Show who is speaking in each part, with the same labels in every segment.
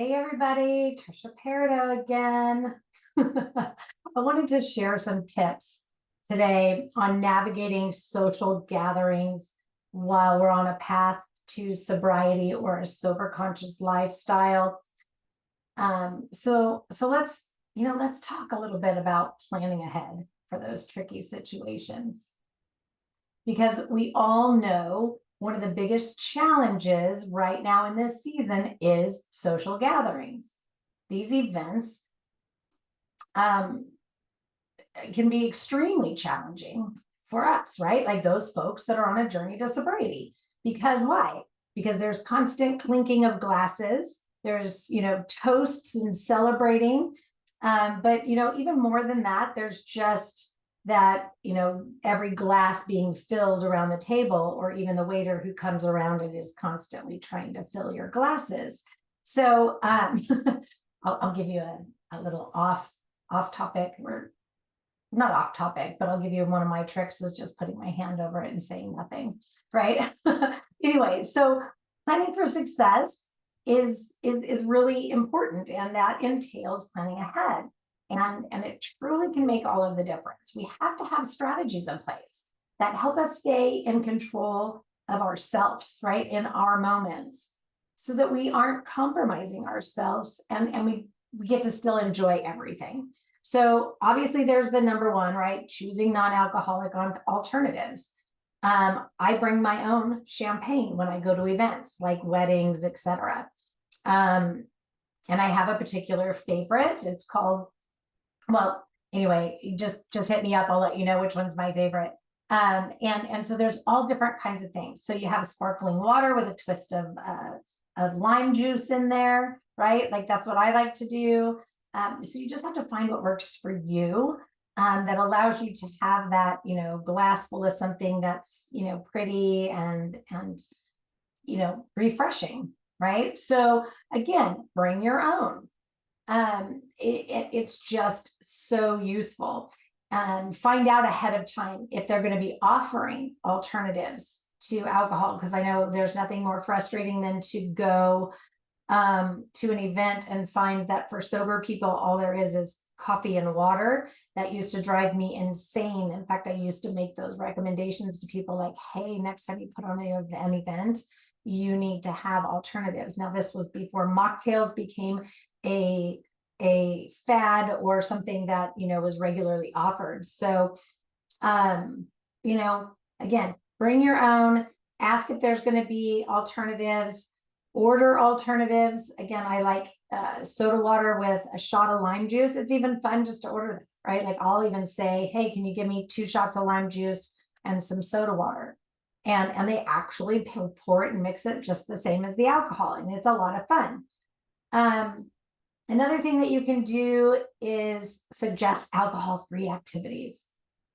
Speaker 1: Hey everybody, Tricia Parido again. I wanted to share some tips today on navigating social gatherings while we're on a path to sobriety or a sober conscious lifestyle. So let's talk a little bit about planning ahead for those tricky situations, because we all know one of the biggest challenges right now in this season is social gatherings. These events can be extremely challenging for us, right? Like those folks that are on a journey to sobriety. Because why? Because there's constant clinking of glasses. There's, toasts and celebrating. But, even more than that, there's just that, every glass being filled around the table, or even the waiter who comes around and is constantly trying to fill your glasses. So I'll give you a little off topic, or not off topic, but I'll give you one of my tricks was just putting my hand over it and saying nothing, right? Anyway, so planning for success is really important, and that entails planning ahead. And it truly can make all of the difference. We have to have strategies in place that help us stay in control of ourselves, right, in our moments, so that we aren't compromising ourselves, and we get to still enjoy everything. So obviously there's the number one, right? Choosing non-alcoholic alternatives. I bring my own champagne when I go to events like weddings, etc. And I have a particular favorite. It's called, well, anyway, just hit me up. I'll let you know which one's my favorite. And so there's all different kinds of things. So you have sparkling water with a twist of lime juice in there, right? Like that's what I like to do. So you just have to find what works for you, that allows you to have that, glass full of something that's, pretty and refreshing, right? So again, bring your own. It's just so useful. Find out ahead of time if they're going to be offering alternatives to alcohol, because I know there's nothing more frustrating than to go to an event and find that for sober people, all there is coffee and water. That used to drive me insane. In fact, I used to make those recommendations to people like, hey, next time you put on an event, you need to have alternatives. Now, this was before mocktails became a fad or something that, was regularly offered. So, again, bring your own, ask if there's going to be alternatives, order alternatives. Again, I like soda water with a shot of lime juice. It's even fun just to order this, right? Like I'll even say, hey, can you give me 2 shots of lime juice and some soda water? And they actually pour it and mix it just the same as the alcohol. And it's a lot of fun. Another thing that you can do is suggest alcohol-free activities,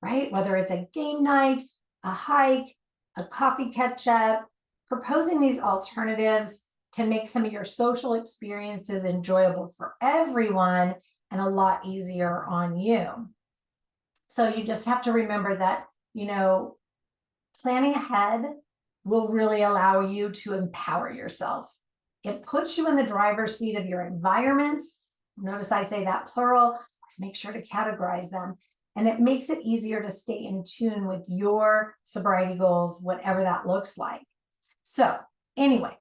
Speaker 1: right? Whether it's a game night, a hike, a coffee catch-up. Proposing these alternatives can make some of your social experiences enjoyable for everyone and a lot easier on you. So you just have to remember that, planning ahead will really allow you to empower yourself. It puts you in the driver's seat of your environments. Notice I say that plural. Just make sure to categorize them. And it makes it easier to stay in tune with your sobriety goals, whatever that looks like. So anyway,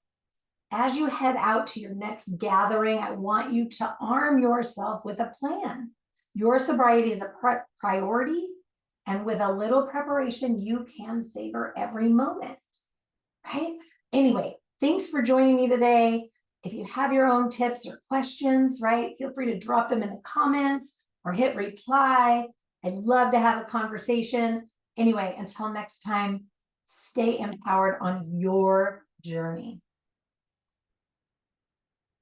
Speaker 1: as you head out to your next gathering, I want you to arm yourself with a plan. Your sobriety is a priority, and with a little preparation, you can savor every moment, right? Anyway, thanks for joining me today. If you have your own tips or questions, right, feel free to drop them in the comments or hit reply. I'd love to have a conversation. Anyway, until next time, stay empowered on your journey.